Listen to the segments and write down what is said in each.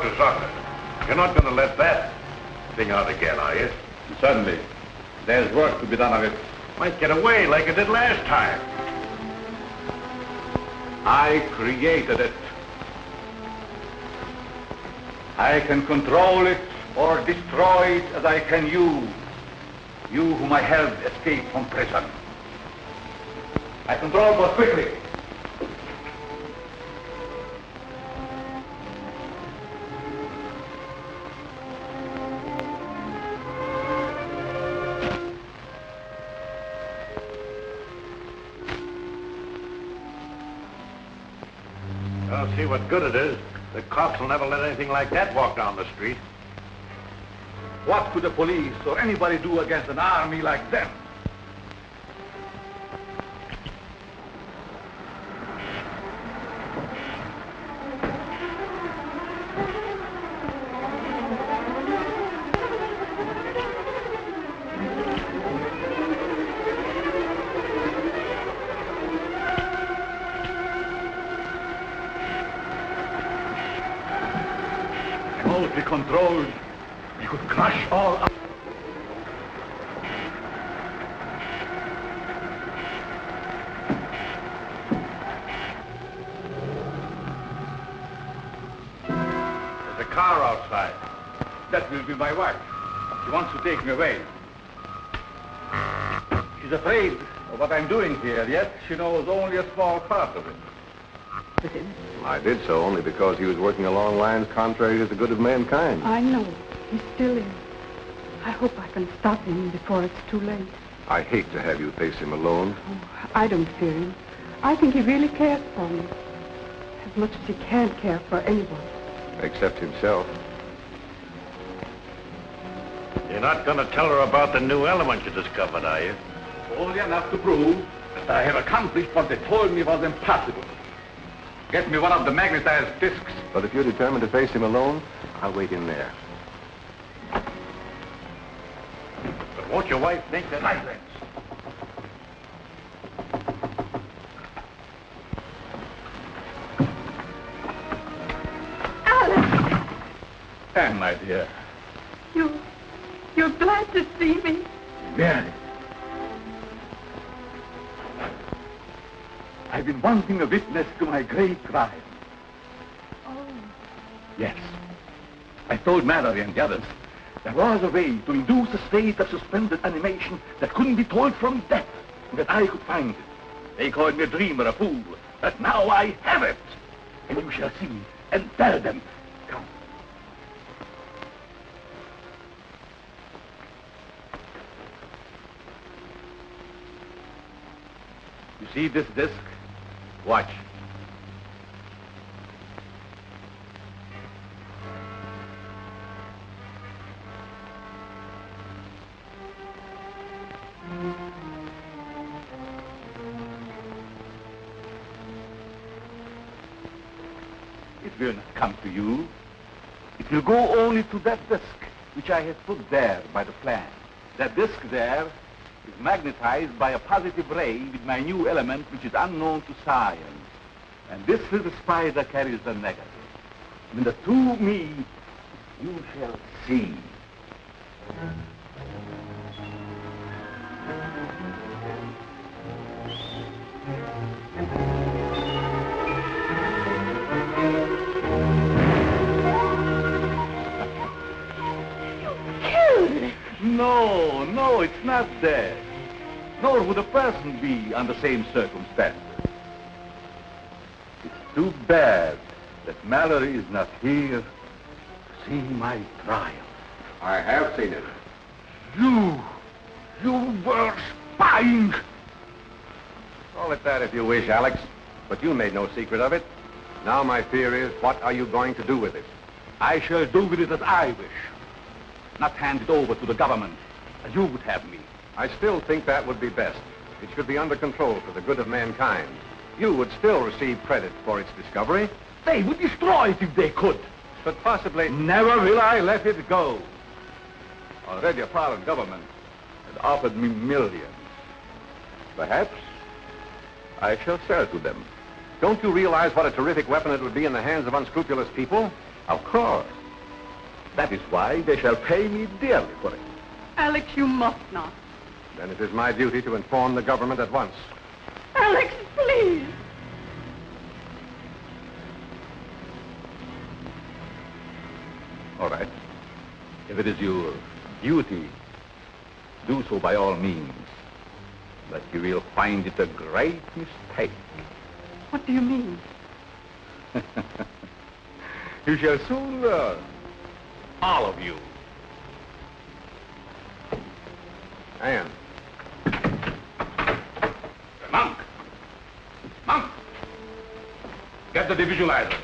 talk to Zorka. You're not going to let that thing out again, are you? Certainly. There's work to be done of it. Might get away like it did last time. I created it. I can control it or destroy it as I can you. You whom I helped escape from prison. I control more quickly. I'll see what good it is. The cops will never let anything like that walk down the street. What could the police or anybody do against an army like them? Remotely controlled. We could crush all up. There's a car outside. That will be my wife. She wants to take me away. She's afraid of what I'm doing here, yet she knows only a small part of it. I did so only because he was working along lines contrary to the good of mankind. I know. He's still in. I hope I can stop him before it's too late. I hate to have you face him alone. Oh, I don't fear him. I think he really cares for me. As much as he can care for anyone. Except himself. You're not going to tell her about the new element you discovered, are you? Only enough to prove that I have accomplished what they told me was impossible. Get me one of the magnetized discs. But if you're determined to face him alone, I'll wait in there. But won't your wife think that... Silence. Alice! Anne, my dear. You're glad to see me? Very. I've been wanting a witness to my great crime. Oh. Yes. I told Mallory and the others there was a way to induce a state of suspended animation that couldn't be told from death, and that I could find it. They called me a dreamer, a fool, but now I have it. And you shall see and tell them. Come. You see this disc? Watch. It will not come to you. It will go only to that disc which I have put there by the plan. That disc there is magnetized by a positive ray with my new element which is unknown to science. And this little spider carries the negative. When the two meet, you shall see. No, it's not dead. Nor would a person be under the same circumstances. It's too bad that Mallory is not here to see my trial. I have seen it. You were spying. Call it that if you wish, Alex. But you made no secret of it. Now my fear is, what are you going to do with it? I shall do with it as I wish. Not hand it over to the government, as you would have me. I still think that would be best. It should be under control for the good of mankind. You would still receive credit for its discovery. They would destroy it if they could. But possibly... Never will I let it go. Already a foreign government had offered me millions. Perhaps I shall sell to them. Don't you realize what a terrific weapon it would be in the hands of unscrupulous people? Of course. That is why they shall pay me dearly for it. Alex, you must not. Then it is my duty to inform the government at once. Alex, please. All right. If it is your duty, do so by all means. But you will find it a great mistake. What do you mean? You shall soon learn. All of you. Anne. Monk! Monk! Get the devisualizer.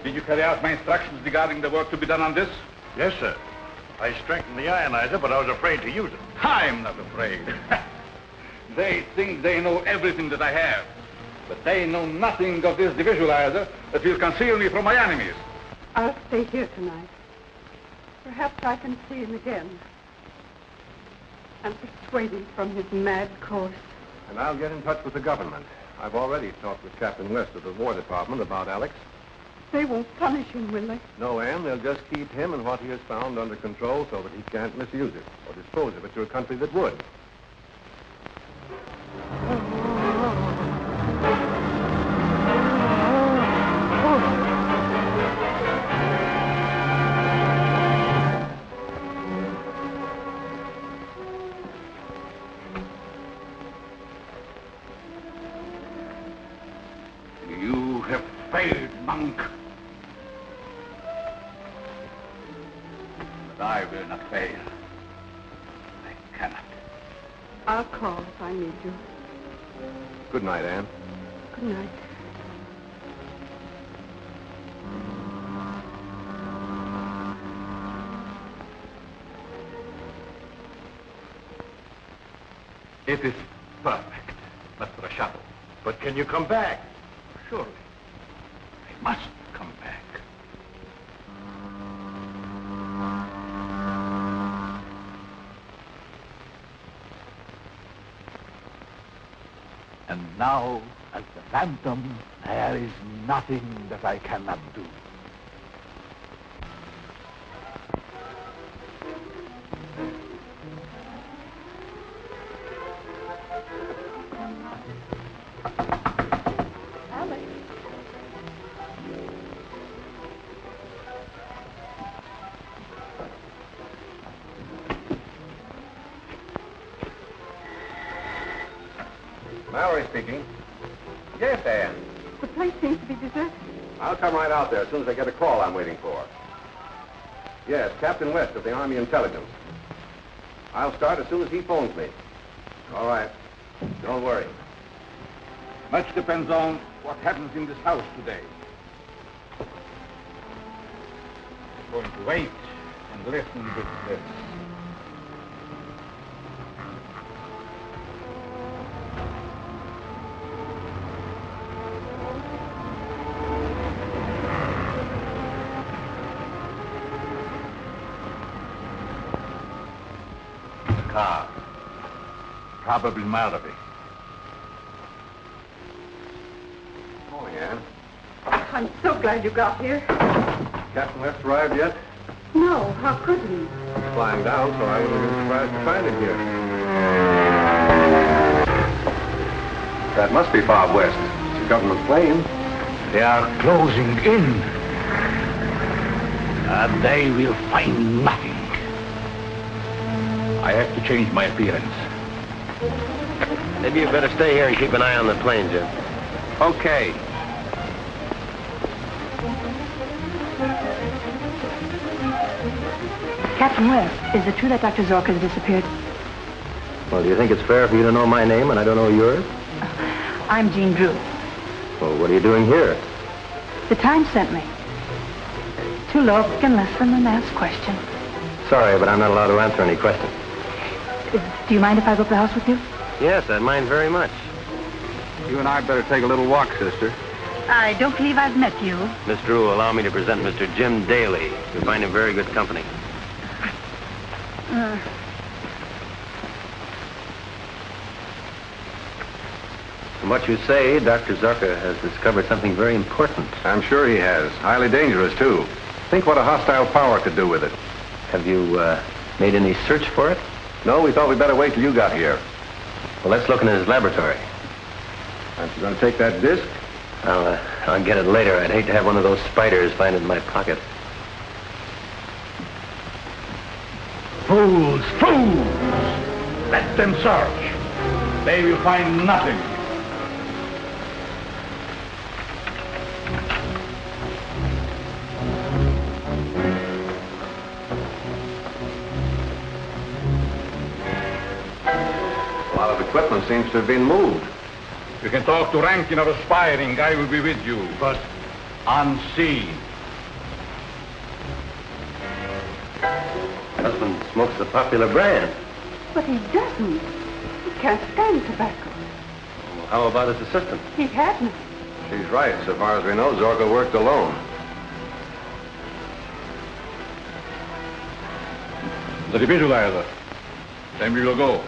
Did you carry out my instructions regarding the work to be done on this? Yes, sir. I strengthened the ionizer, but I was afraid to use it. I'm not afraid. They think they know everything that I have. But they know nothing of this devisualizer that will conceal me from my enemies. I'll stay here tonight. Perhaps I can see him again and persuade him from his mad course. And I'll get in touch with the government. I've already talked with Captain West of the War Department about Alex. They won't punish him, will they? No, Anne, they'll just keep him and what he has found under control so that he can't misuse it or dispose of it to a country that would. You have failed, monk. But I will not fail. I cannot. I'll call if I need you. Good night, Anne. Good night. It is perfect, but for a shadow. But can you come back? Surely. I must come back. And now, as the phantom, there is nothing that I cannot do. Alex. Mallory speaking. Yes, Anne. The place seems to be deserted. I'll come right out there as soon as I get a call I'm waiting for. Yes, Captain West of the Army Intelligence. I'll start as soon as he phones me. All right. Don't worry. Much depends on what happens in this house today. I'm going to wait and listen to this. The car. Probably Mallory. Morning, Anne. I'm so glad you got here. Captain West arrived yet? No, how could he? He's flying down, so I wouldn't have been surprised to find him here. That must be Bob West. It's a government plane. They are closing in. And they will find nothing. I have to change my appearance. Maybe you better stay here and keep an eye on the plane, Jim. Okay. Captain West, is it true that Dr. Zorka has disappeared? Well, do you think it's fair for you to know my name and I don't know yours? I'm Jean Drew. Well, what are you doing here? The Times sent me. To look and listen and ask questions. Sorry, but I'm not allowed to answer any questions. Do you mind if I go up the house with you? Yes, I'd mind very much. You and I better take a little walk, sister. I don't believe I've met you. Miss Drew, allow me to present Mr. Jim Daly. You'll find him very good company. From what you say, Dr. Zorka has discovered something very important. I'm sure he has. Highly dangerous, too. Think what a hostile power could do with it. Have you made any search for it? No, we thought we'd better wait till you got here. Well, let's look in his laboratory. Aren't you going to take that disc? I'll get it later. I'd hate to have one of those spiders find it in my pocket. Fools! Fools! Let them search. They will find nothing. A lot of equipment seems to have been moved. You can talk to Rankin of Aspiring. I will be with you, but unseen. Husband smokes the popular brand. But he doesn't. He can't stand tobacco. Well, how about his assistant? He had none. She's right. So far as we know, Zorka worked alone. The devisualizer. Then we will go.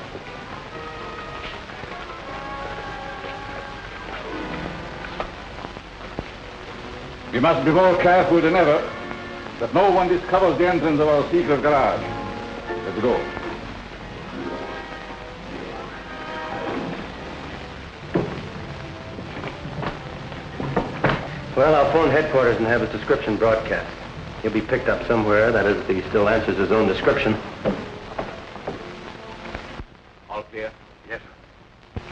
We must be more careful than ever that no one discovers the entrance of our secret garage. Let's go. Well, I'll phone headquarters and have his description broadcast. He'll be picked up somewhere, that is, if he still answers his own description. All clear? Yes, sir.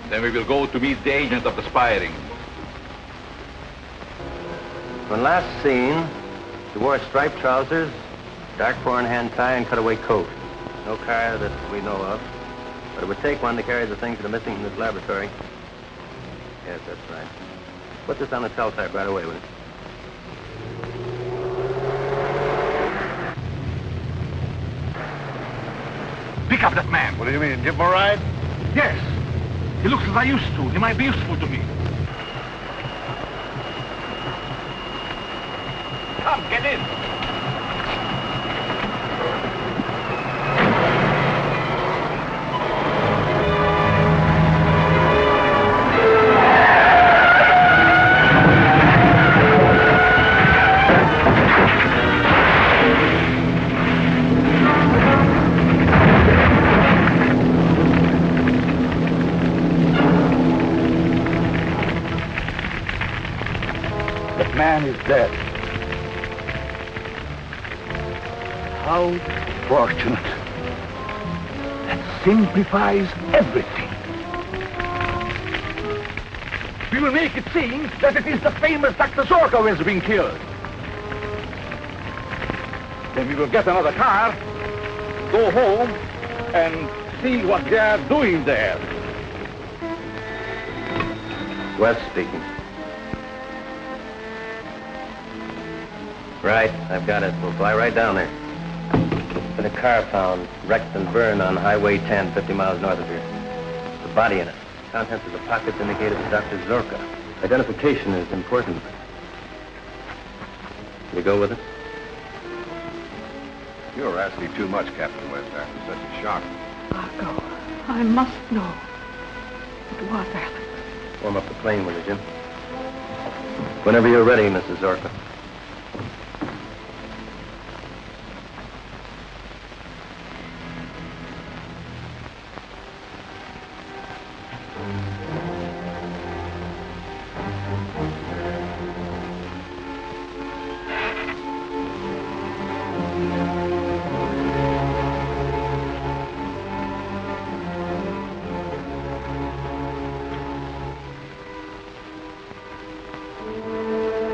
Then we will go to meet the agent of the Aspiring. When last seen, he wore striped trousers, dark four-in-hand tie, and cutaway coat. No car that we know of. But it would take one to carry the things that are missing from his laboratory. Yes, that's right. Put this on the teletype right away, will you? Pick up that man. What do you mean, give him a ride? Yes. He looks as I used to. He might be useful to me. Come, get in. That man is dead. How fortunate. That simplifies everything. We will make it seem that it is the famous Dr. Zorka who has been killed. Then we will get another car, go home, and see what they are doing there. West speaking. Right, I've got it. We'll fly right down there. Been a car found, wrecked and burned on Highway 10, 50 miles north of here. The body in it. Contents of the pockets indicated to Dr. Zorka. Identification is important. You go with it? You're asking too much, Captain West, after such a shock. I'll go. I must know. It was Alex. Warm up the plane, will you, Jim? Whenever you're ready, Mrs. Zorka.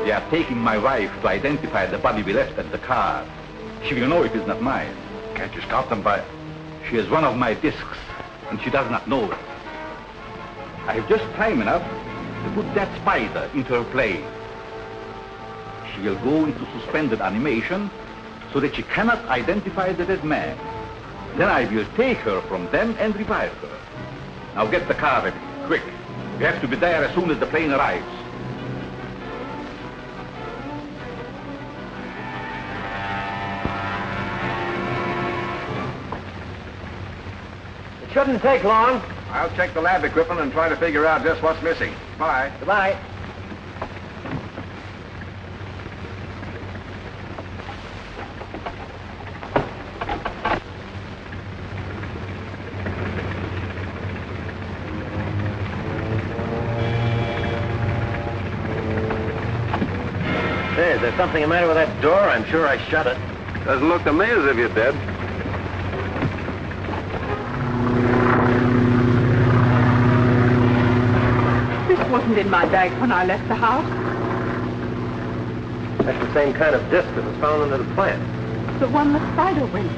They are taking my wife to identify the body we left at the car. She will know it is not mine. Can't you stop them by... She has one of my discs, and she does not know it. I have just time enough to put that spider into her plane. She will go into suspended animation so that she cannot identify the dead man. Then I will take her from them and revive her. Now get the car ready, quick. We have to be there as soon as the plane arrives. It shouldn't take long. I'll check the lab equipment and try to figure out just what's missing. Bye. Goodbye. Say, is there something the matter with that door? I'm sure I shut it. Doesn't look to me as if you did. This wasn't in my bag when I left the house. That's the same kind of disc that was found under the plant. The one the spider went to.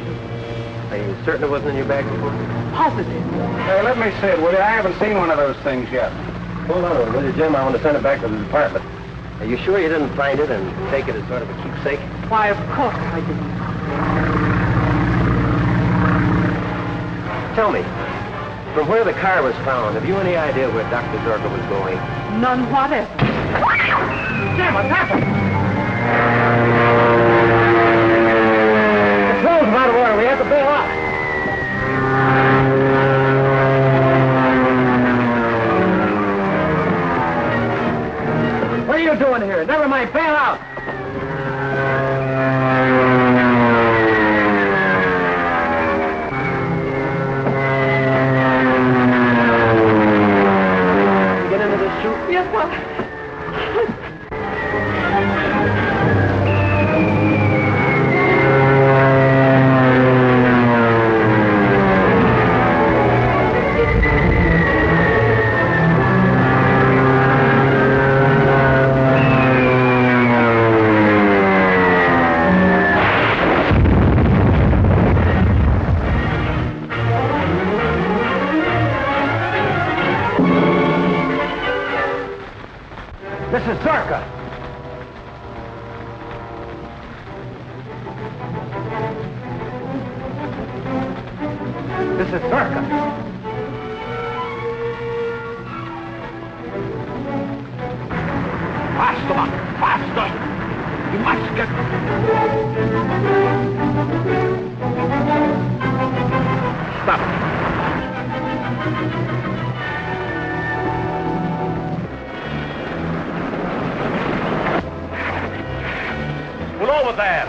Are you certain it wasn't in your bag before? Positive. Hey, let me see it, will you? I haven't seen one of those things yet. Hold on, will you, Jim? I want to send it back to the department. Are you sure you didn't find it and take it as sort of a keepsake? Why, of course I didn't. Tell me, from where the car was found, have you any idea where Dr. Zorka was going? None whatever. Jim, what's happened? The controls are out of order. We have to bail out. What are you doing here? Never mind, bail out. Get into this chute? Yes, well... This is Zorka. This is Zorka. Faster, man, faster. You must get... Stop it. Pull over there.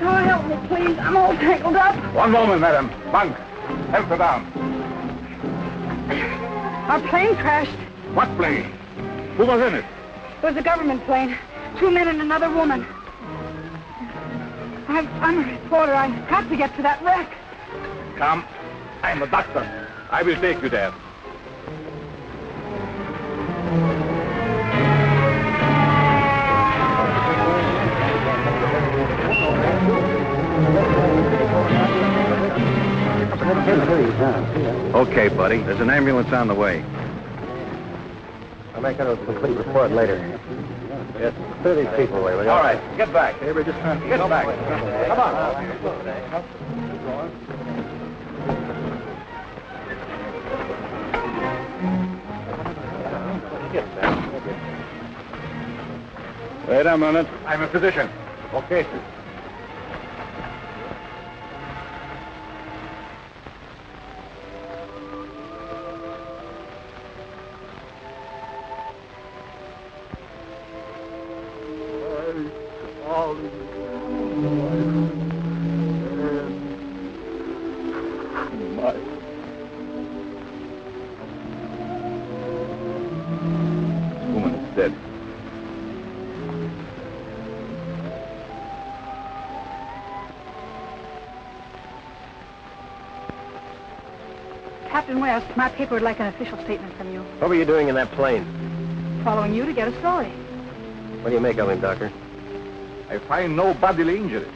Oh, help me, please. I'm all tangled up. One moment, madam. Bunk, help her down. Our plane crashed. What plane? Who was in it? It was a government plane. 2 men and another woman. I'm a reporter. I've got to get to that wreck. Come. I'm a doctor. I will take you there. Okay, buddy. There's an ambulance on the way. I'll make a complete report later. Yes, clear these people away, will you? All right, get back. Everybody just trying to get back. Come on. Wait a minute. I'm a physician. Okay, sir. Captain West, my paper would like an official statement from you. What were you doing in that plane? Following you to get a story. What do you make of him, Doctor? I find no bodily injuries.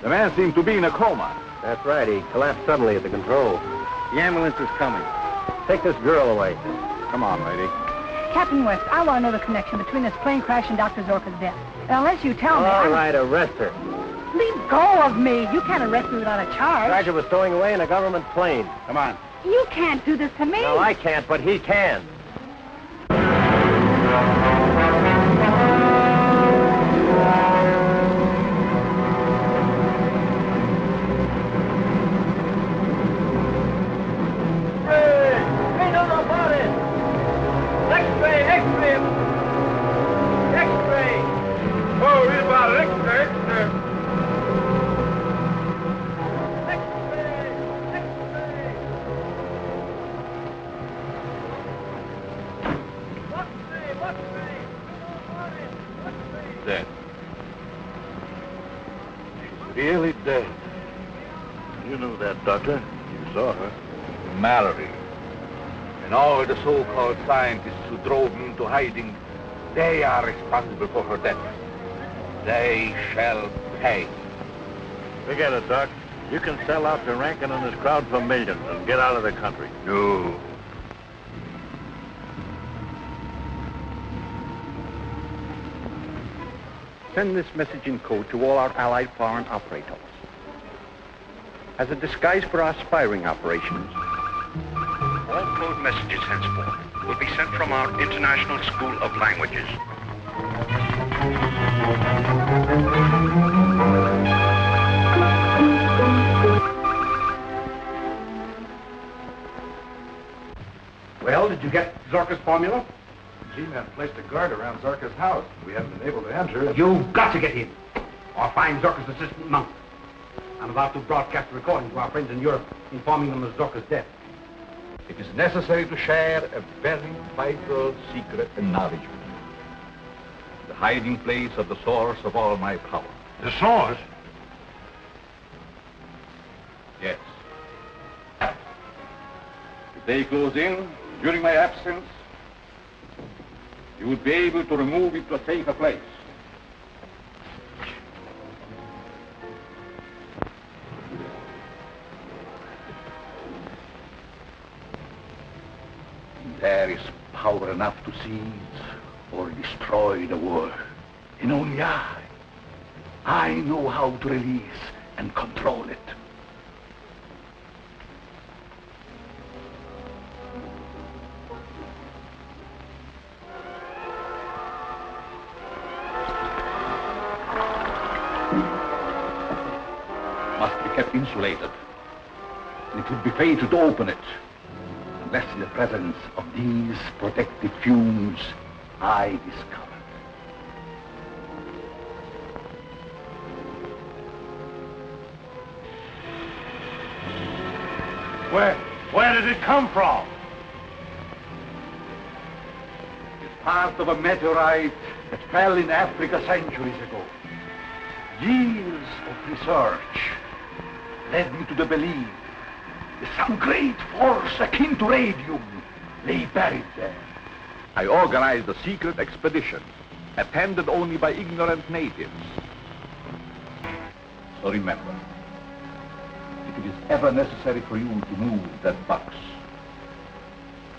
The man seemed to be in a coma. That's right. He collapsed suddenly at the control. The ambulance is coming. Take this girl away. Come on, lady. Captain West, I want to know the connection between this plane crash and Dr. Zorka's death. And unless you tell me... All right, arrest her. Leave go of me. You can't arrest me without a charge. Sergeant was stowing away in a government plane. Come on. You can't do this to me. No, I can't, but he can. Dead. She's really dead. You knew that, Doctor. You saw her. Mallory. And all the so-called scientists who drove me into hiding, they are responsible for her death. They shall pay. Forget it, Doc. You can sell out to Rankin and his crowd for millions and get out of the country. No. Send this message in code to all our allied foreign operators. As a disguise for our spying operations, all code messages henceforth will be sent from our International School of Languages. Well, did you get Zorka's formula? G-men placed a guard around Zorka's house. We haven't been able to enter. You've got to get in, or find Zorka's assistant monk. I'm about to broadcast a recording to our friends in Europe, informing them of Zorka's death. It is necessary to share a very vital secret and knowledge with you. The hiding place of the source of all my power. The source? Yes. If they close in during my absence, you would be able to remove it to a safer place. There is power enough to seize or destroy the world. And only I know how to release and control it. Must be kept insulated. It would be fatal to open it unless in the presence of these protective fumes I discovered. Where did it come from? It's part of a meteorite that fell in Africa centuries ago. Years of research led me to the belief that some great force akin to radium lay buried there. I organized a secret expedition, attended only by ignorant natives. So remember, if it is ever necessary for you to move that box,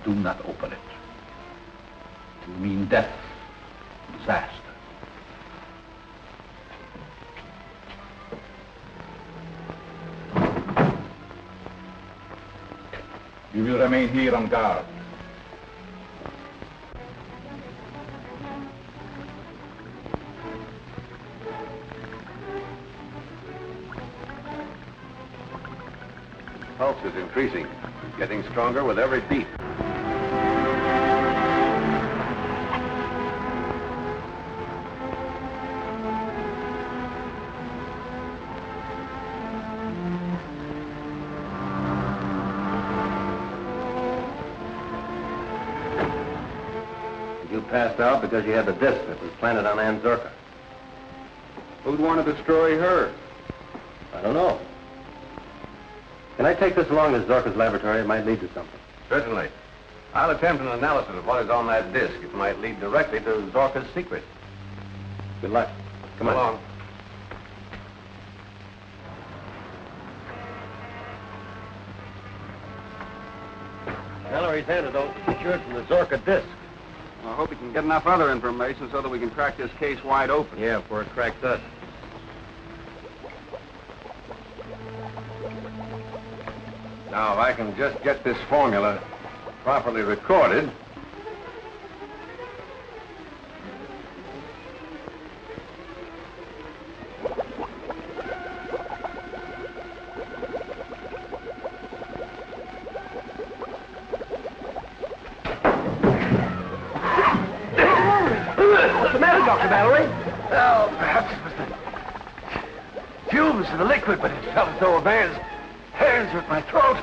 do not open it. It will mean death, disaster. You will remain here on guard. Pulse is increasing, getting stronger with every beat. You passed out because you had the disc that was planted on Zorka. Who'd want to destroy her? I don't know. Can I take this along to Zorka's laboratory? It might lead to something. Certainly. I'll attempt an analysis of what is on that disc. It might lead directly to Zorka's secret. Good luck. Come on. Along. Mallory's antidote is secured from the Zorka disc. I hope we can get enough other information so that we can crack this case wide open. Yeah, before it cracks us. Now, if I can just get this formula properly recorded. Dr. Mallory? Oh, perhaps it was the fumes of the liquid, but it felt as though a man's hands were at my throat.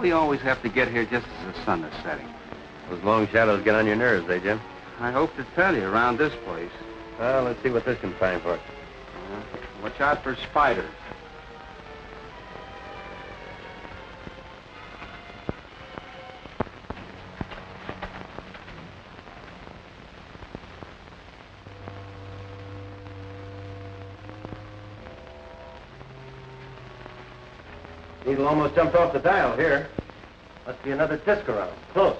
We always have to get here just as the sun is setting. Those long shadows get on your nerves, eh, Jim? I hope to tell you, around this place. Well, let's see what this can find for us. Watch out for spiders. Needle almost jumped off the dial here. Must be another disc around. Close.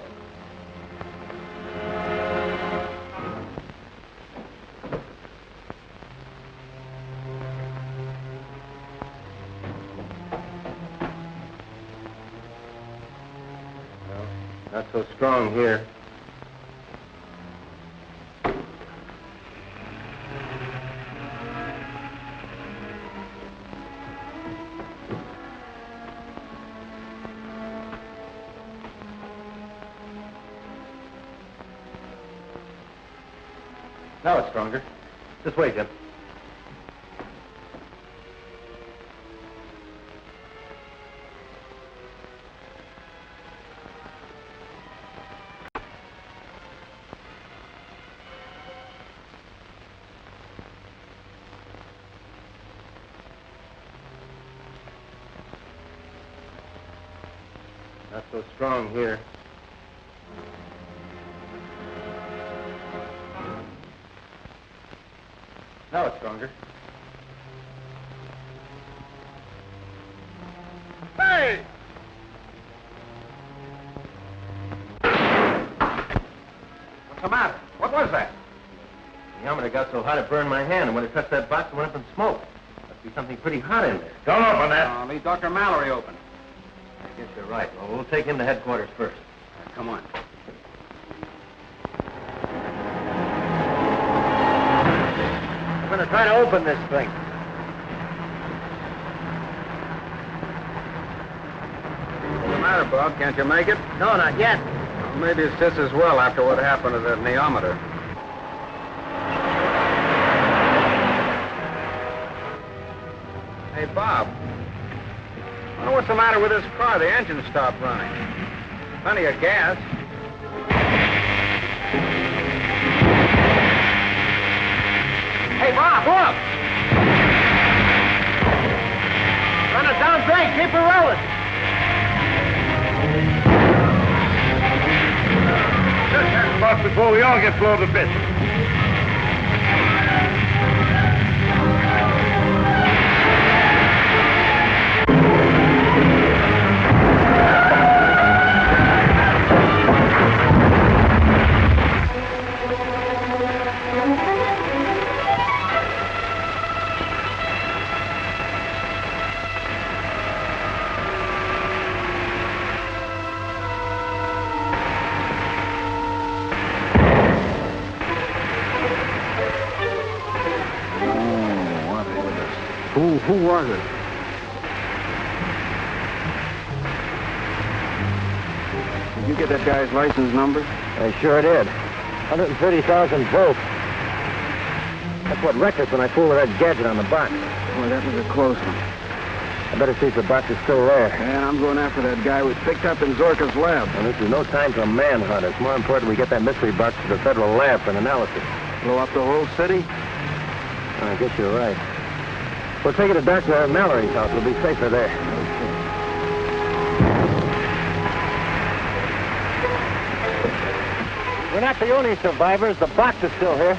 Well, not so strong here. Now it's stronger. This way, Jim. Not so strong here. Now it's stronger. Hey! What's the matter? What was that? The thermometer got so hot it burned my hand, and when it touched that box, it went up in smoke. Must be something pretty hot in there. Don't open that. Leave Dr. Mallory open. I guess you're right. Well, we'll take him to headquarters first. Come on. We're going to try to open this thing. What's the matter, Bob? Can't you make it? No, not yet. Well, maybe it's just as well after what happened to that neometer. Hey, Bob. I wonder what's the matter with this car. The engine stopped running. Plenty of gas. Hey, Bob, look! Run it down straight. Keep her rolling. Just that spot before we all get blown to bits. Who was it? Did you get that guy's license number? I sure did. 130,000 volts. That's what wrecked us when I fooled with that gadget on the box. Boy, that was a close one. I better see if the box is still there. And I'm going after that guy we picked up in Zorka's lab. Well, this is no time for a manhunt. It's more important we get that mystery box to the federal lab for an analysis. Blow up the whole city? I guess you're right. We'll take it to Dr. Mallory's house. We'll be safer there. We're not the only survivors. The box is still here.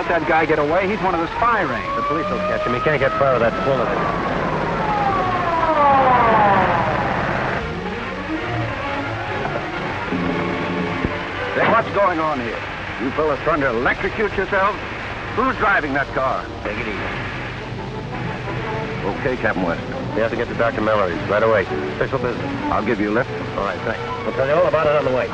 That guy get away. He's one of the spy rings. The police will catch him. He can't get far without bullet. Say, what's going on here? You fellas trying to electrocute yourselves? Who's driving that car? Take it easy. Okay, Captain West. We have to get to Dr. Mallory's right away. Official business. I'll give you a lift. All right, thanks. We'll tell you all about it on the way.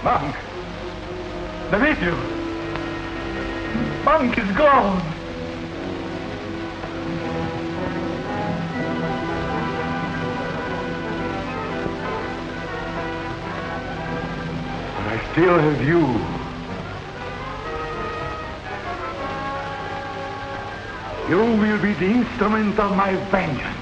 Monk! The nephew! Monk is gone! I still have you. You will be the instrument of my vengeance.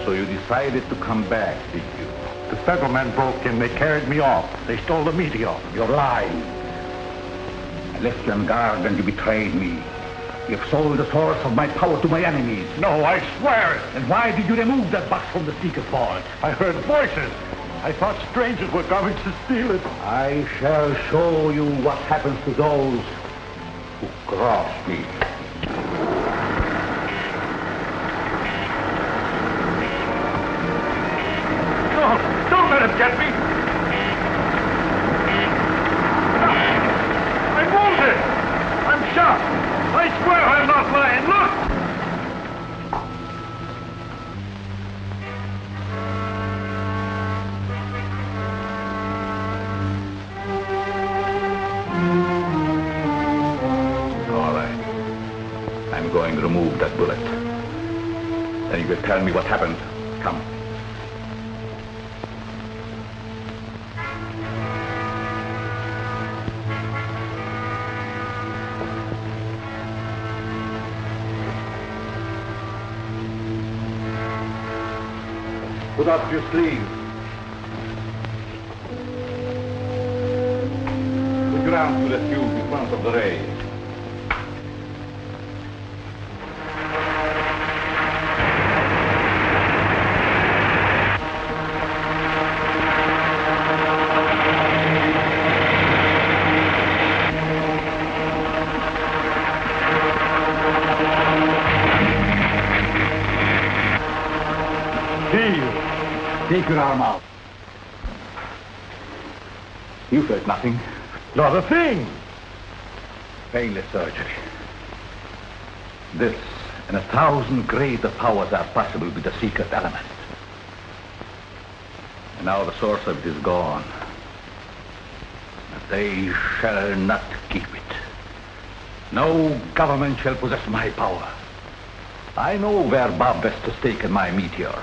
So you decided to come back, did you? The settlement broke in. They carried me off. They stole the meteor. You're lying. I left you on guard and you betrayed me. You've sold the source of my power to my enemies. No, I swear it. And why did you remove that box from the speaker's vault? I heard voices. I thought strangers were coming to steal it. I shall show you what happens to those who cross me. No, don't let him get me. I'm wounded. I'm shot. I swear I'm not lying. Look! All right. I'm going to remove that bullet. Then you can tell me what happened. Come. Put up your sleeves. Look around to the tube in front of the ray. Take your arm out. You felt nothing. Not a thing. Painless surgery. This and 1,000 greater powers are possible with the secret element. And now the source of it is gone. But they shall not keep it. No government shall possess my power. I know where Bob West has taken my meteor.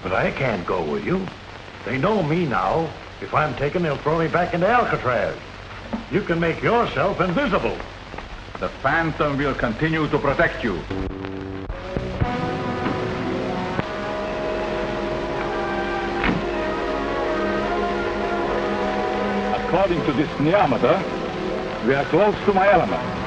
But I can't go with you. They know me now. If I'm taken, they'll throw me back into Alcatraz. You can make yourself invisible. The Phantom will continue to protect you. According to this neometer, we are close to my element.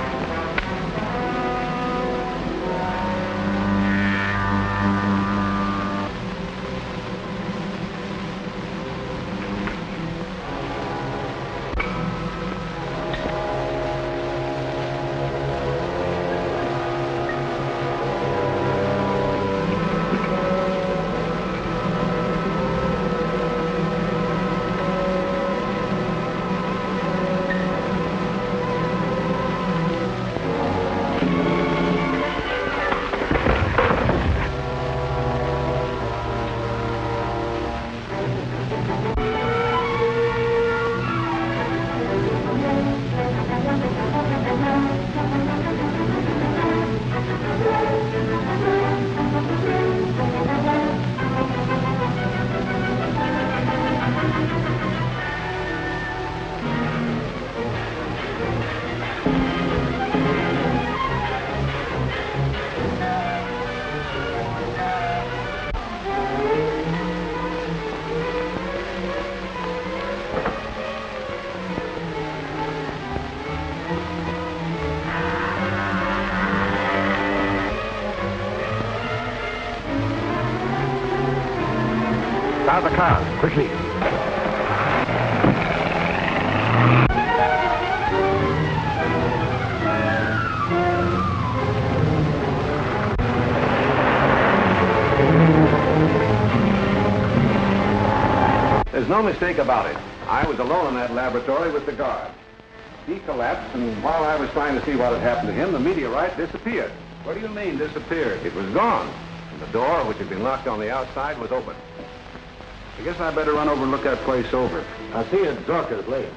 Start the car, quickly. There's no mistake about it. I was alone in that laboratory with the guard. He collapsed, and while I was trying to see what had happened to him, the meteorite disappeared. What do you mean, disappeared? It was gone, and the door, which had been locked on the outside, was open. I guess I better run over and look that place over. I'll see you at Zorka's later.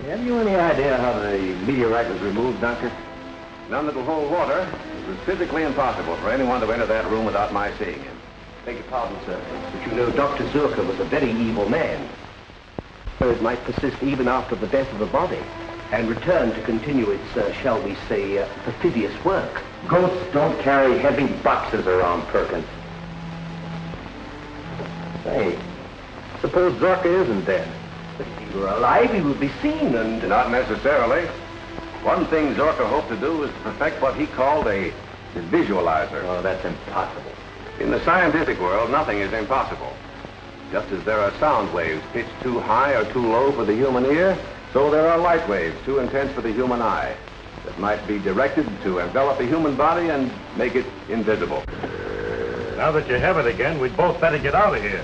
Have you any idea how the meteorite was removed, Doctor? None that'll hold water. It was physically impossible for anyone to enter that room without my seeing him. Beg your pardon, sir, but you know Dr. Zorka was a very evil man. It might persist even after the death of the body and return to continue its, shall we say, perfidious work. Ghosts don't carry heavy boxes around, Perkins. Say, suppose Zorka isn't dead. But if he were alive, he would be seen and... Not necessarily. One thing Zorka hoped to do was to perfect what he called a devisualizer. Oh, that's impossible. In the scientific world, nothing is impossible. Just as there are sound waves pitched too high or too low for the human ear, so there are light waves too intense for the human eye that might be directed to envelop a human body and make it invisible. Now that you have it again, we'd both better get out of here.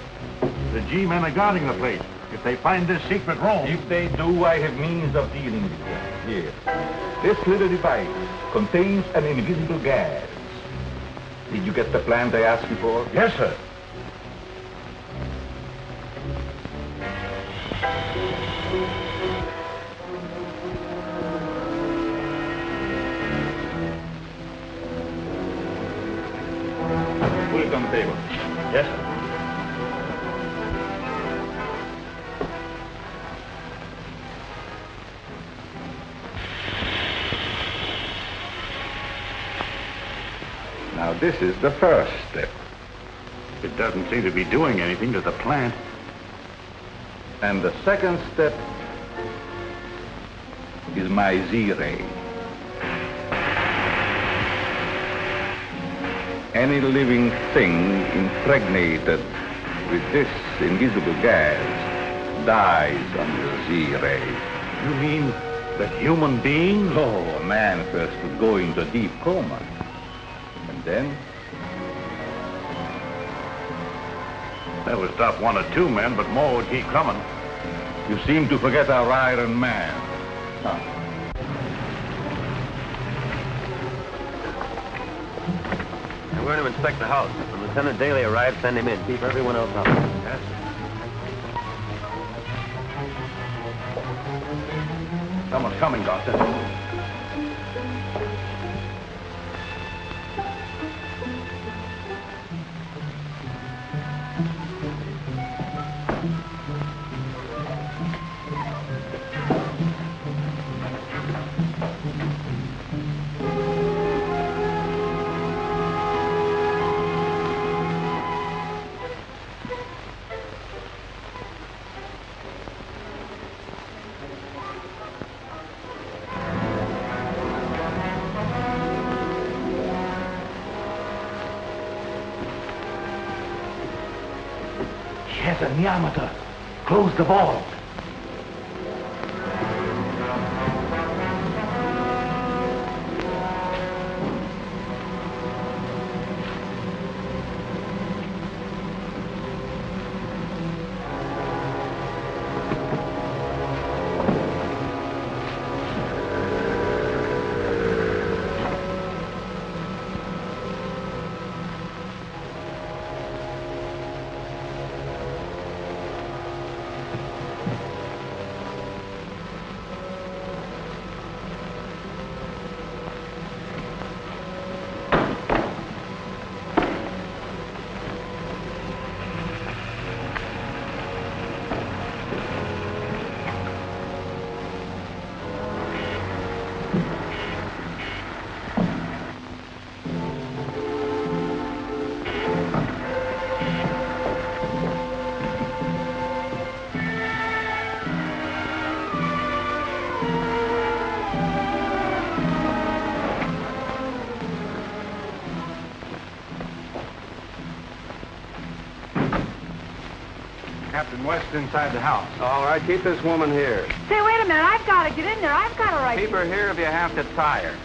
The G-men are guarding the place. If they find this secret room... If they do, I have means of dealing with them. Here. This little device contains an invisible gas. Did you get the plant I asked you for? Yes, sir. Put it on the table. Yes, sir. Now, this is the first step. It doesn't seem to be doing anything to the plant. And the second step is my Z-ray. Any living thing impregnated with this invisible gas dies under Z-ray. You mean that human beings? Oh, a man first would go into a deep coma. And then? That would stop one or two men, but more would keep coming. You seem to forget our Iron Man. Huh. I'm going to inspect the house. When Lieutenant Daly arrives, send him in. Keep everyone else out. Yes, sir. Someone's coming, Doctor. has a neometer. Close the vault. Captain West inside the house. All right, keep this woman here. Say, wait a minute. I've got to get in there. I've got a right Keep her here if you have to tie her.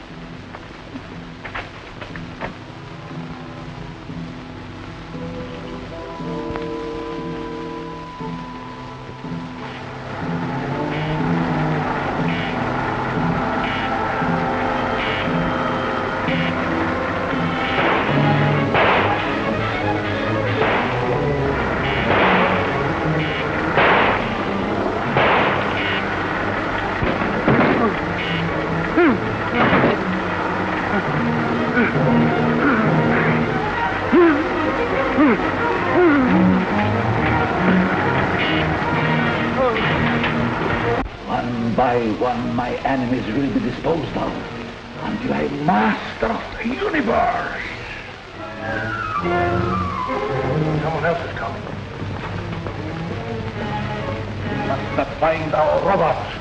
One by one, my enemies will be disposed of until I master of the universe. Someone else is coming. Must not find our robots.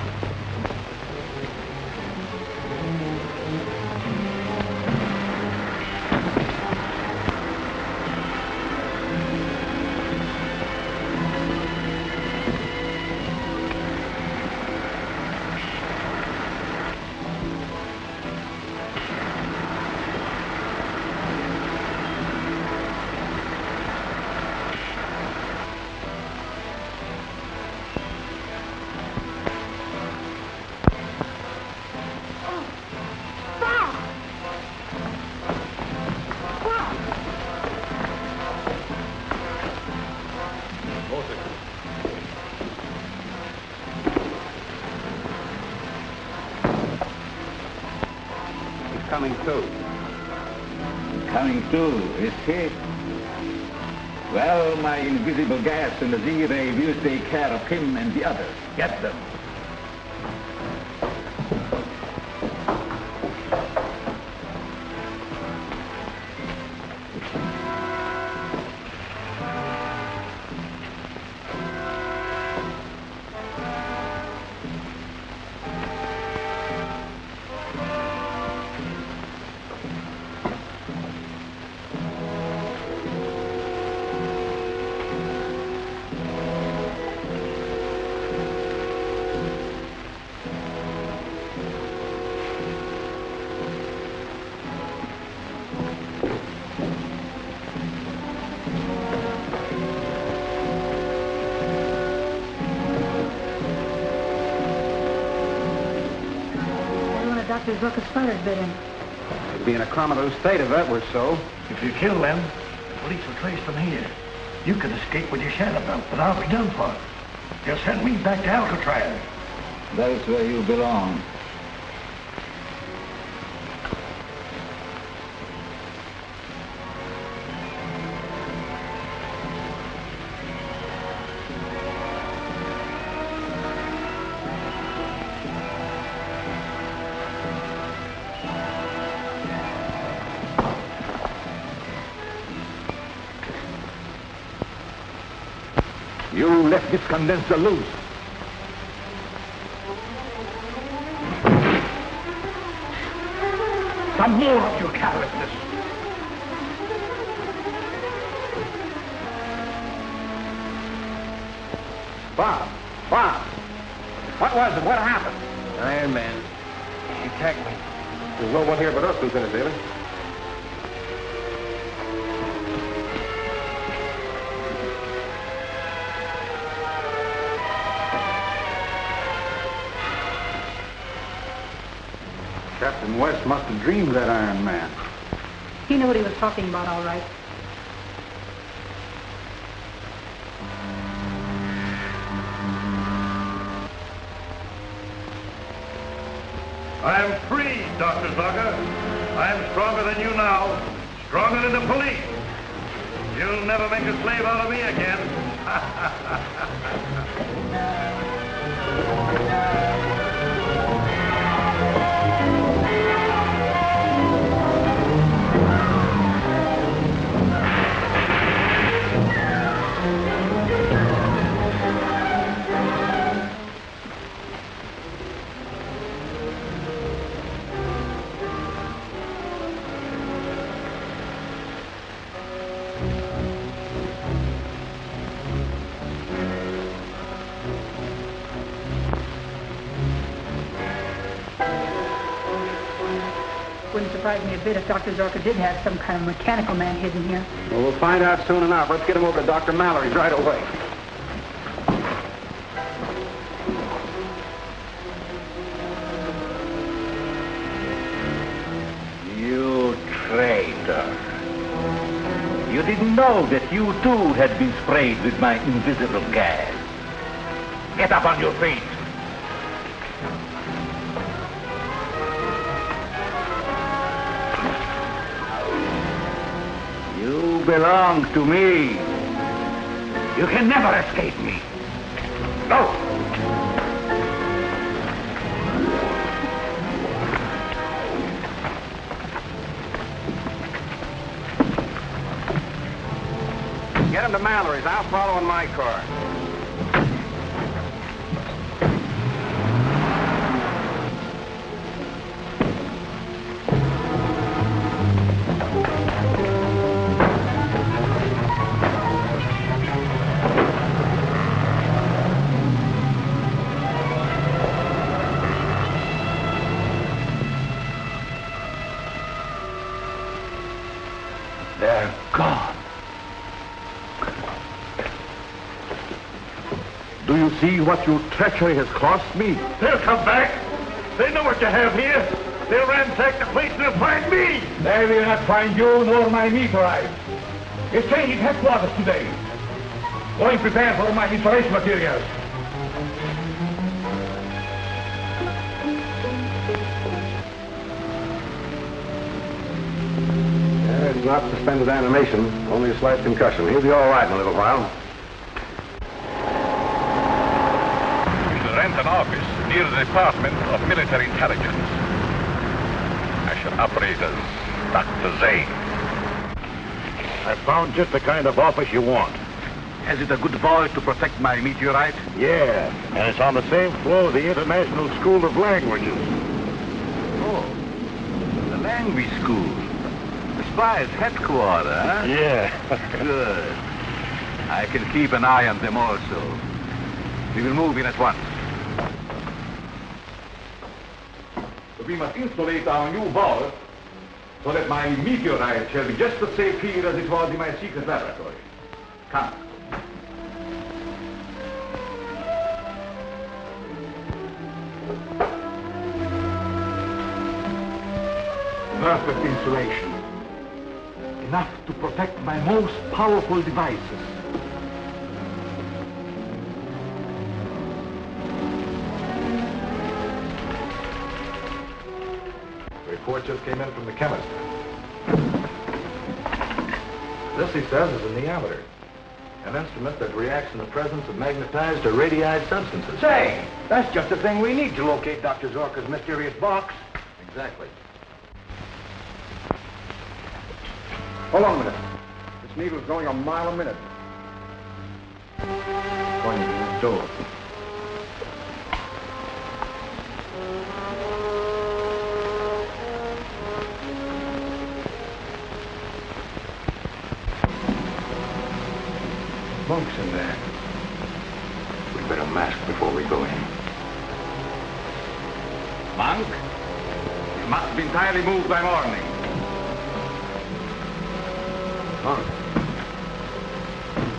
Coming to. Coming to, is he? Well, my invisible gas and the Z-ray will take care of him and the others. Get them. Dr. Zorka's spider's bit in. We'd be in a comatose state if that were so. If you kill them, the police will trace them here. You can escape with your shadow belt, but I'll be done for. They'll send me back to Alcatraz. That's where you belong. You left this condenser loose. Some more of your carelessness. Bob! Bob! What was it? What happened? Iron Man. He attacked me. There's no one here but us, Lieutenant Daly. Captain West must have dreamed that Iron Man. He knew what he was talking about, all right. I'm free, Dr. Zorka. I'm stronger than you now. Stronger than the police. You'll never make a slave out of me again. Wouldn't surprise me a bit if Dr. Zorka did have some kind of mechanical man hidden here. Well, we'll find out soon enough. Let's get him over to Dr. Mallory's right away. You traitor. You didn't know that you too had been sprayed with my invisible gas. Get up on your feet. You belong to me. You can never escape me. No! Get him to Mallory's. I'll follow in my car. They're gone. Do you see what your treachery has cost me? They'll come back. They know what you have here. They'll ransack the place and they'll find me. They will not find you nor my meteorite. It's changing headquarters today. Going prepared for my installation materials. It's not suspended animation, only a slight concussion. He'll be all right in a little while. You should rent an office near the Department of Military Intelligence. I shall operate as Dr. Zane. I found just the kind of office you want. Has it a good voice to protect my meteorite? Yeah, and it's on the same floor of the International School of Languages. Oh, the language school. The spies' headquarters, huh? Yeah. Good. I can keep an eye on them also. We will move in at once. We must installate our new vault so that my meteorite shall be just as safe here as it was in my secret laboratory. Come. Perfect insulation. Enough to protect my most powerful devices. The report just came in from the chemist. This, he says, is a neometer. An instrument that reacts in the presence of magnetized or radii substances. Say, that's just the thing we need to locate Dr. Zorka's mysterious box. Exactly. Hold on a minute. This needle's going a mile a minute. Pointing to the door. Smoke's in there. We Better mask before we go in. Monk, you must be entirely moved by morning. Monk.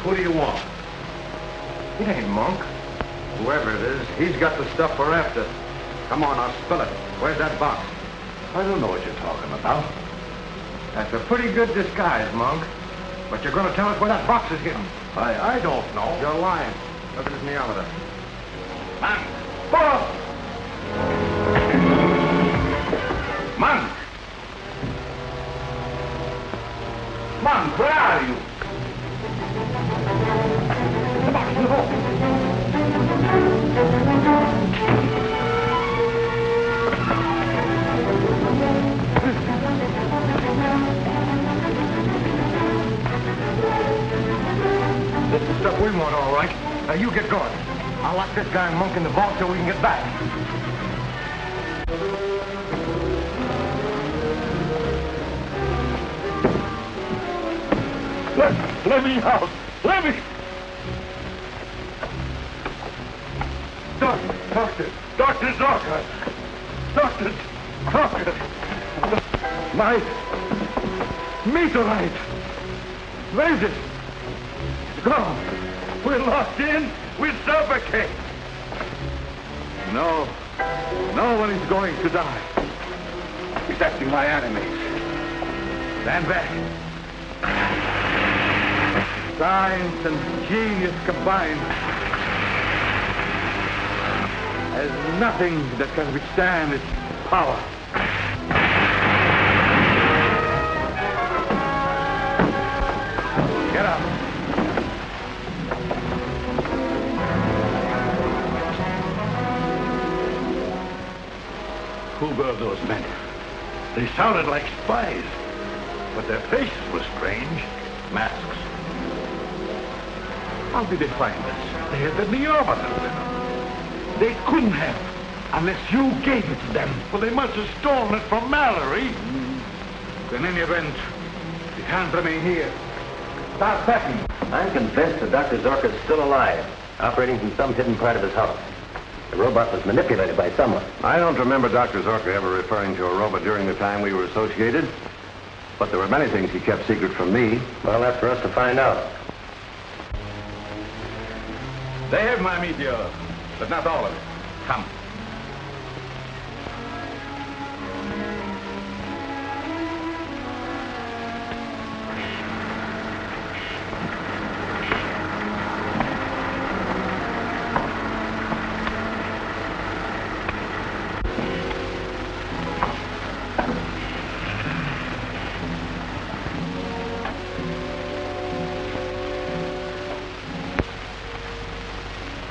Who do you want? It ain't Monk. Whoever it is, he's got the stuff we're after. Come on, I'll spill it. Where's that box? I don't know what you're talking about. That's a pretty good disguise, Monk. But you're going to tell us where that box is hidden. I don't know. You're lying. Look at his meometer. Monk! Oh! Monk! Monk, where are you? The box in the vault. This is stuff we want, all right. Now you get going. I'll lock this guy and Monk in the vault so we can get back. Let me out. Let me. Dr. Zorka. Dr. Zorka. My meteorite. Where is it? It's gone. We're locked in. We suffocate. No one is going to die. Excepting my enemies. Stand back. Science and genius combined. There's nothing that can withstand its power. Get up. Who were those men? They sounded like spies, but their faces were strange. Masks. How did they find us? They had the meteorite with them. They couldn't have, unless you gave it to them. Well, they must have stolen it from Mallory. In any event, we can't remain here. Start packing. I'm convinced that Dr. Zorka is still alive, operating from some hidden part of his house. The robot was manipulated by someone. I don't remember Dr. Zorka ever referring to a robot during the time we were associated. But there were many things he kept secret from me. Well, that's for us to find out. They have my meteor, but not all of it. Come.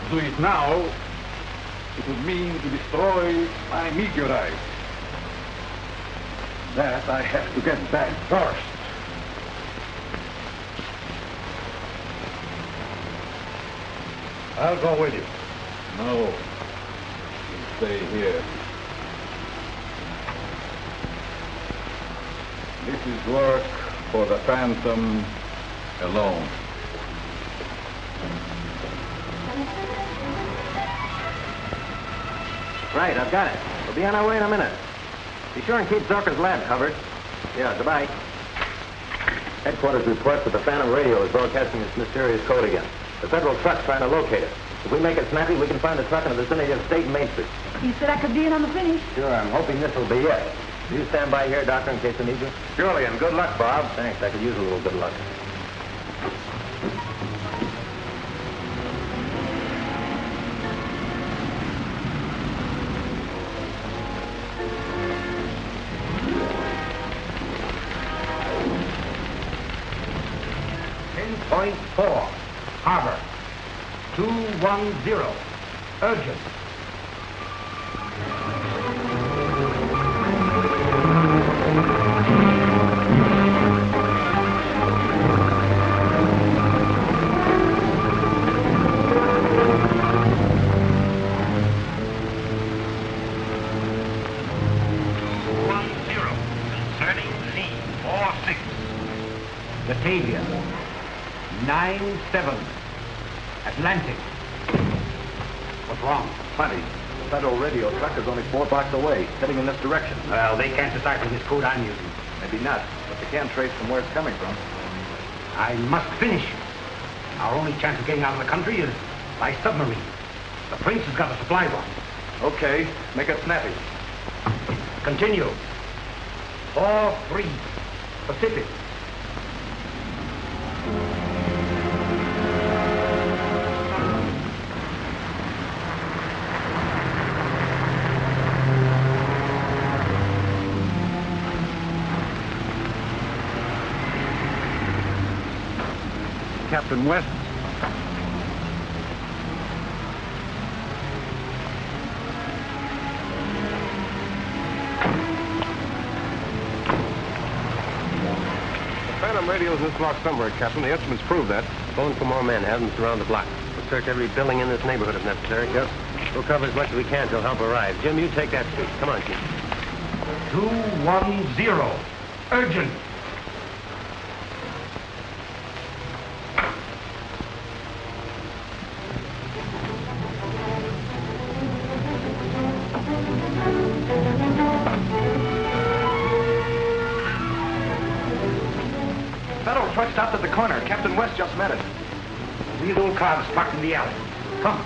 Do it now, it would mean to destroy my meteorite. That I have to get back first. I'll go with you. No. You stay here. This is work for the Phantom alone. Right, I've got it. We'll be on our way in a minute. Be sure and keep Zorka's lab covered. Yeah, goodbye. Headquarters reports that the Phantom radio is broadcasting its mysterious code again. The federal truck's trying to locate it. If we make it snappy, we can find the truck in the vicinity of State and Main Street. You said I could be in on the finish. Sure, I'm hoping this will be it. Will you stand by here, Doctor, in case I need you? Surely, and good luck, Bob. Thanks, I could use a little good luck. Point 4, Harbor. 210. Urgent. Concerning C46. Batavia. 97. Atlantic. What's wrong? Plenty. The federal radio truck is only 4 blocks away, heading in this direction. Well, they can't decipher this code I'm using. Maybe not, but they can trace from where it's coming from. I must finish. Our only chance of getting out of the country is by submarine. The prince has got a supply one. Okay, make it snappy. Continue. 4-3. Pacific. Captain West. Phantom radio's in this block somewhere, Captain. The instruments prove that. Phone for more men. Have them surround the block. We'll search every building in this neighborhood if necessary. Yes. We'll cover as much as we can till help arrives. Jim, you take that street. Come on, Chief. 210. Urgent. Federal truck stopped at the corner. Captain West just met it. These old cars parked in the alley. Come.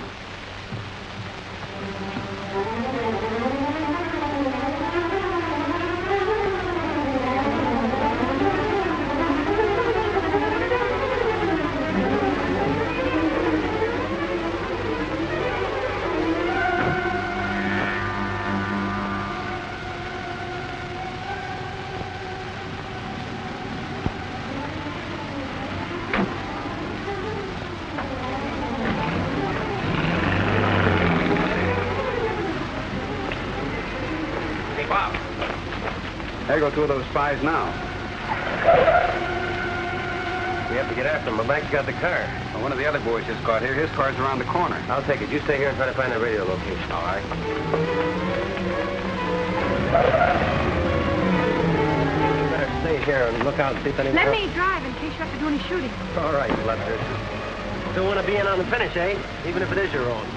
There go 2 of those spies now. We have to get after him. My bank's got the car. Well, one of the other boys just got here. His car's around the corner. I'll take it. You stay here and try to find the radio location. All right. You better stay here and look out and see if anything Let else. me drive in case you have to do any shooting. All right, bloodthirster. Still want to be in on the finish, eh? Even if it is your own.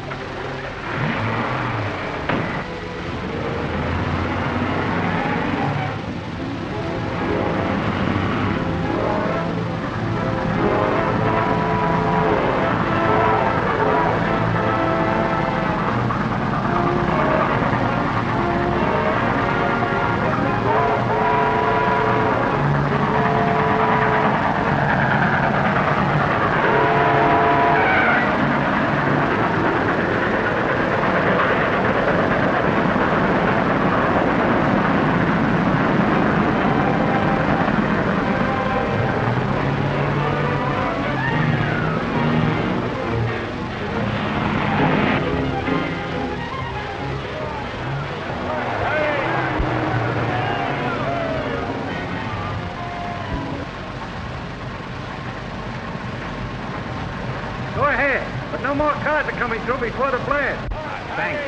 Go ahead, but no more cars are coming through before the blast. Thanks.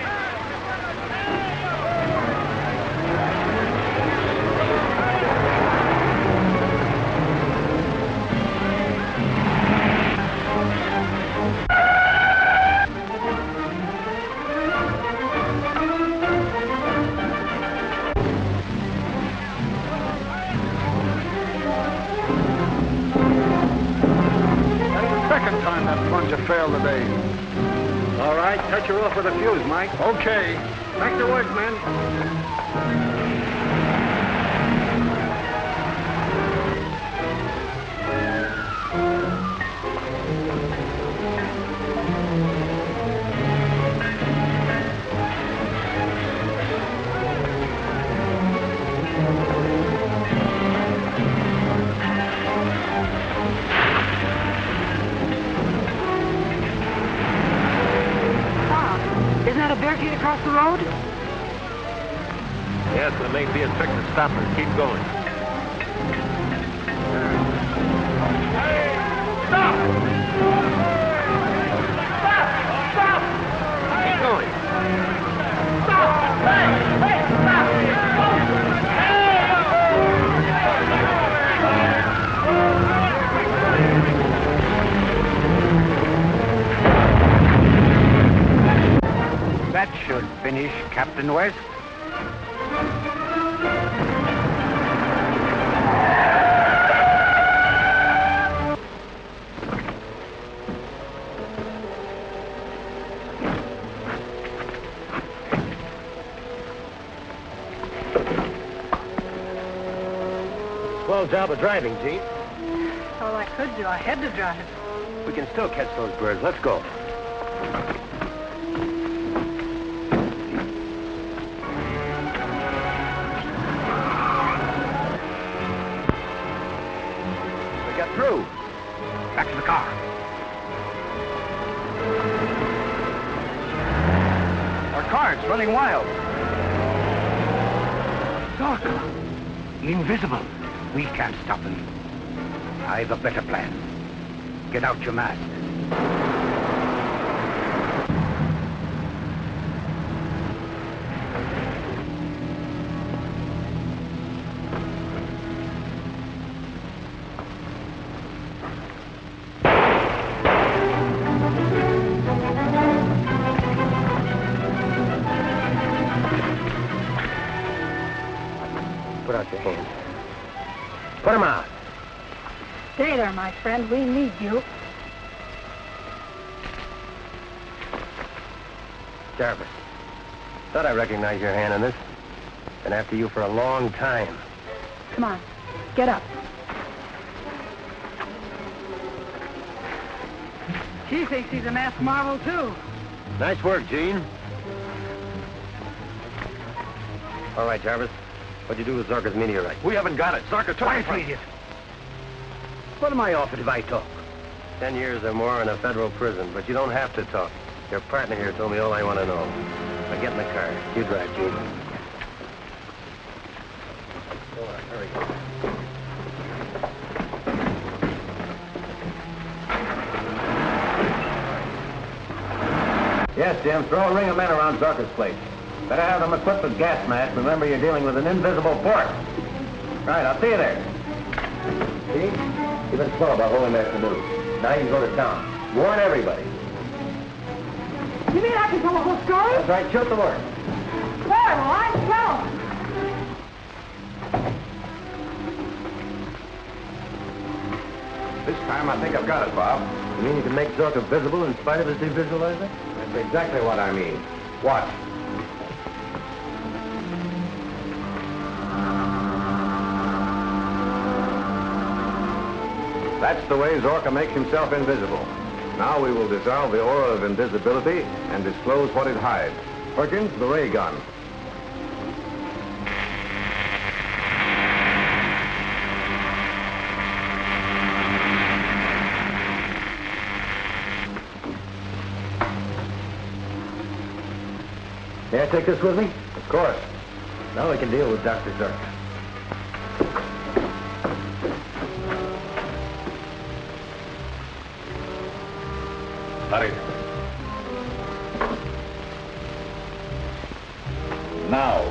Second time that plunger failed today. All right, touch her off with a fuse, Mike. Okay. Back to work, men. Isn't that a barricade across the road? Yes, but it may be a trick to stop her. Keep going. Stop! Stop! Keep going. Stop! Hey! Hey! Stop! finish, Captain West? Swell job of driving, Gene. All I could do, I had to drive. We can still catch those birds. Let's go. We got through. Back to the car. Our car's running wild. Zorka! Invisible. We can't stop him. I've a better plan. Get out your mask. Put out your hands. Put them out. Stay there, my friend. We need you. Jarvis, thought I recognized your hand in this. Been after you for a long time. Come on. Get up. She thinks he's a masked marvel, too. Nice work, Gene. All right, Jarvis. What'd you do with Zorka's meteorite? We haven't got it. Zorka took it. Idiot. What am I offered if I talk? 10 years or more in a federal prison, but you don't have to talk. Your partner here told me all I want to know. Now get in the car. You drive, Gene. Go on, hurry. Yes, Jim. Throw a ring of men around Zorka's place. Better have them equipped with gas masks. Remember, you're dealing with an invisible force. Right, I'll see you there. See? You've been slow about holding that canoe. Now you can go to town. Warn everybody. You mean I can tell the whole story? That's right. Shoot the word. Boy, well, I tell him. This time I think I've got it, Bob. You mean you can make Zorka visible in spite of his devisualizer? That's exactly what I mean. Watch. That's the way Zorka makes himself invisible. Now we will dissolve the aura of invisibility and disclose what it hides. Perkins, the ray gun. May I take this with me? Of course. Now we can deal with Dr. Zorka. Hurry. Now.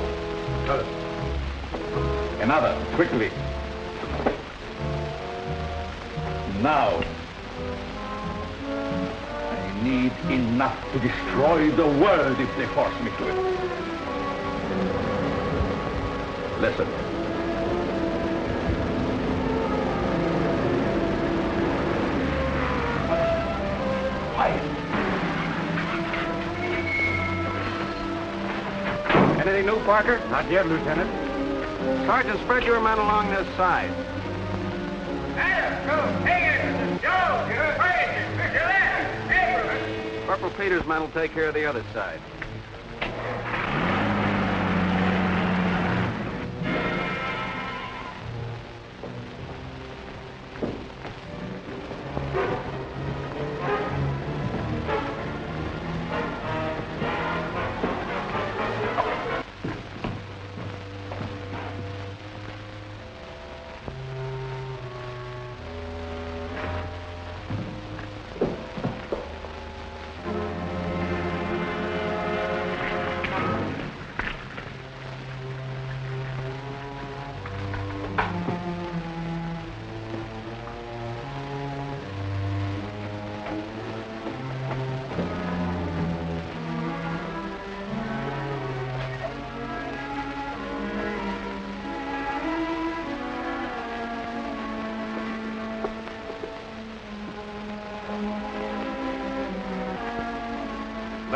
Another, quickly. Now. I need enough to destroy the world if they force me to it. Listen. Anything new, Parker? Not yet, Lieutenant. Sergeant, spread your men along this side. Corporal Peters' men will take care of the other side.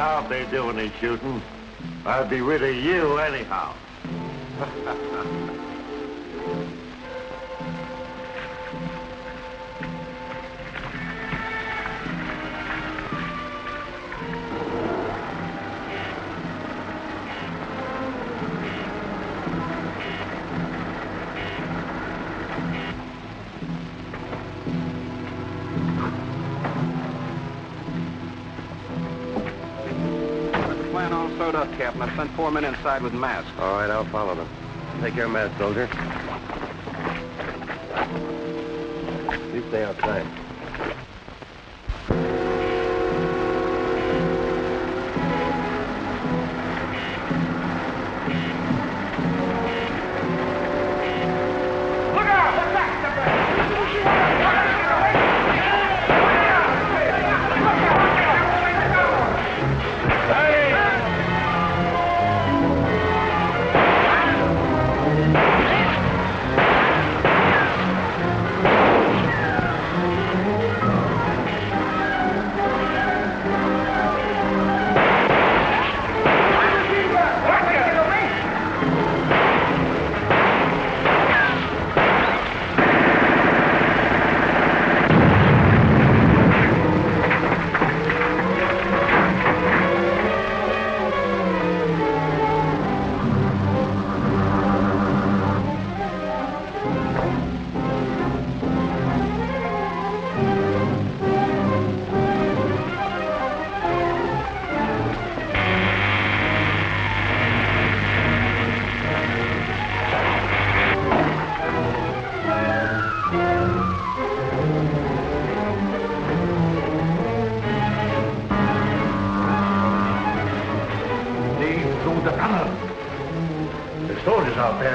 Now if they do any shooting, I'll be rid of you anyhow. Sewed up, Captain. I've sent 4 men inside with masks. All right, I'll follow them. Take care, mad soldier. You stay outside.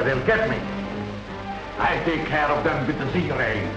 They'll get me. I take care of them with the Z-ray.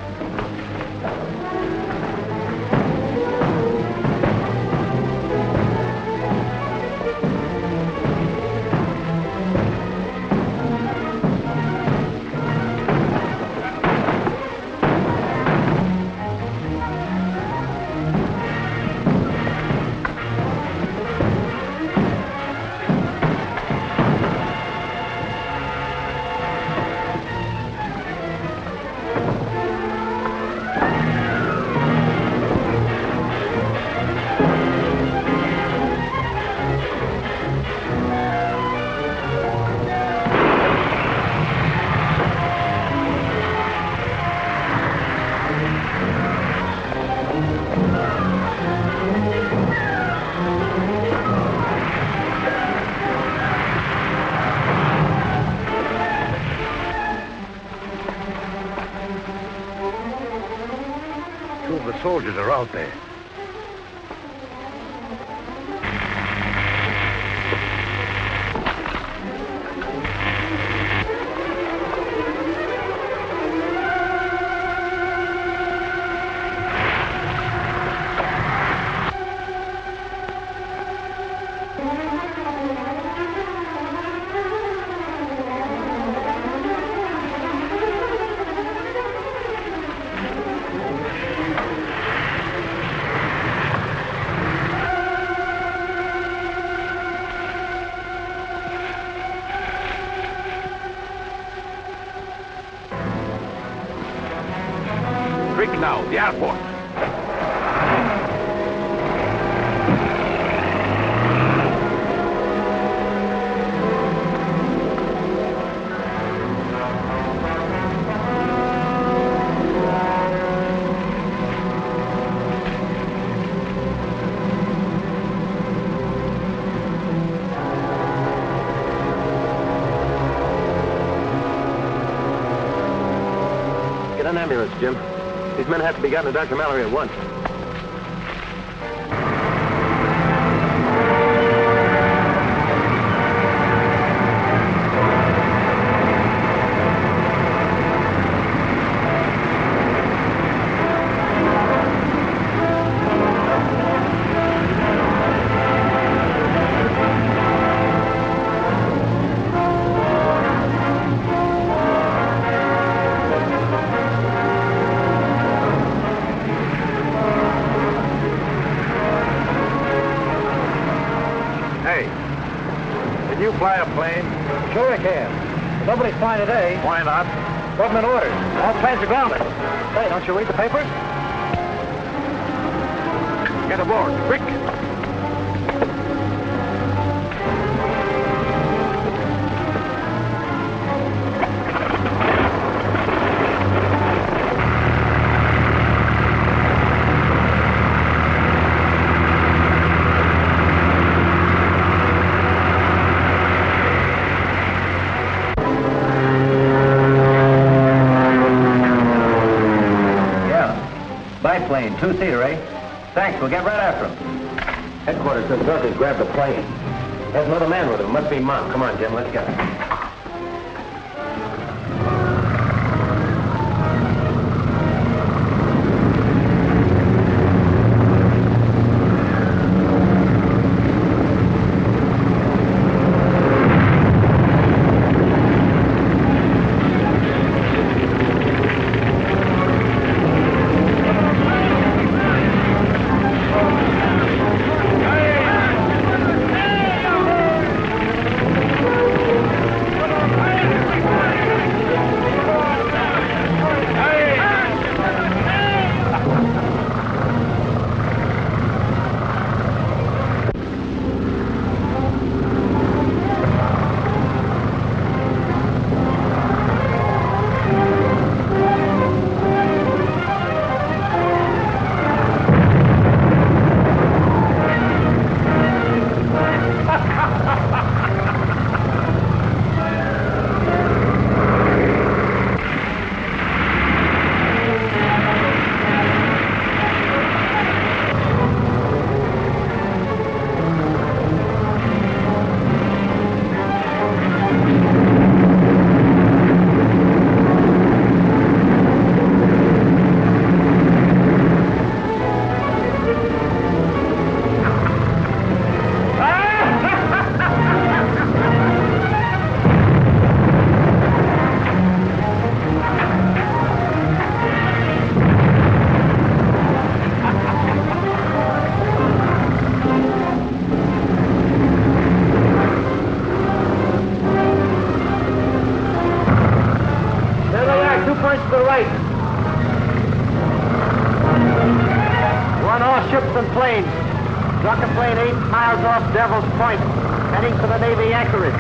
Soldiers are out there. Now, the airport. Get an ambulance, Jim. These men have to be gotten to Dr. Mallory at once. fly a plane? Sure I can. Nobody's flying today. Why not? Government orders. All planes are grounded. Hey, don't you read the papers? Get aboard, quick. Biplane, two-seater, eh? Thanks, we'll get right after him. Headquarters says Zorka's grabbed the plane. There's another man with him. Must be Mom. Come on, Jim, let's go. Rocket plane 8 miles off Devil's Point, heading for the Navy anchorage.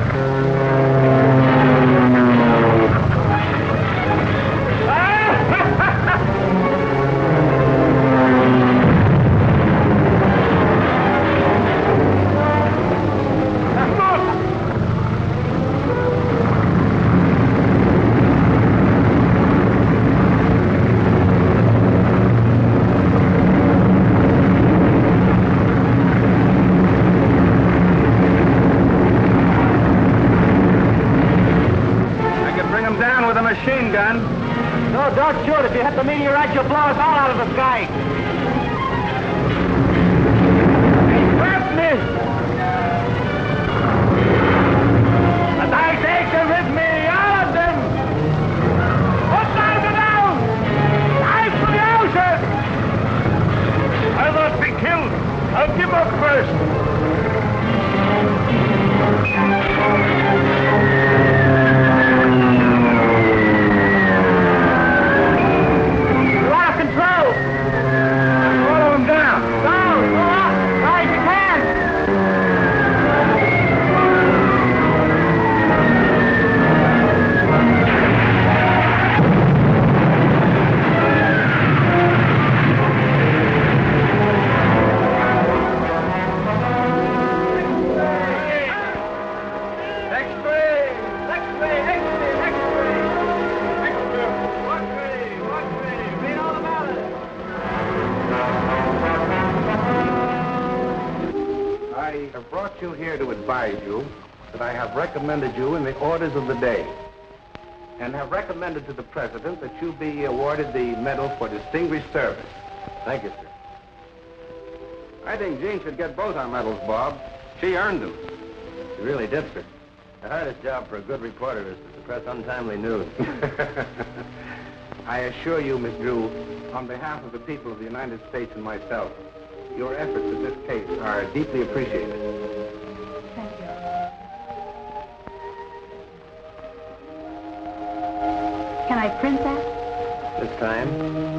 Machine gun. No, don't shoot. If you hit the meteorite, you'll blow us all out of the sky. Grab me! And I take them with me, all of them! Put them down! Dive for the ocean! I'll not be killed. I'll give up first. Follow him down. Go up. Right as you can. I have brought you here to advise you that I have recommended you in the orders of the day and have recommended to the President that you be awarded the Medal for Distinguished Service. Thank you, sir. I think Jean should get both our medals, Bob. She earned them. You really did, sir. The hardest job for a good reporter is to suppress untimely news. I assure you, Miss Drew, on behalf of the people of the United States and myself, your efforts in this case are deeply appreciated. Thank you. my princess? This time,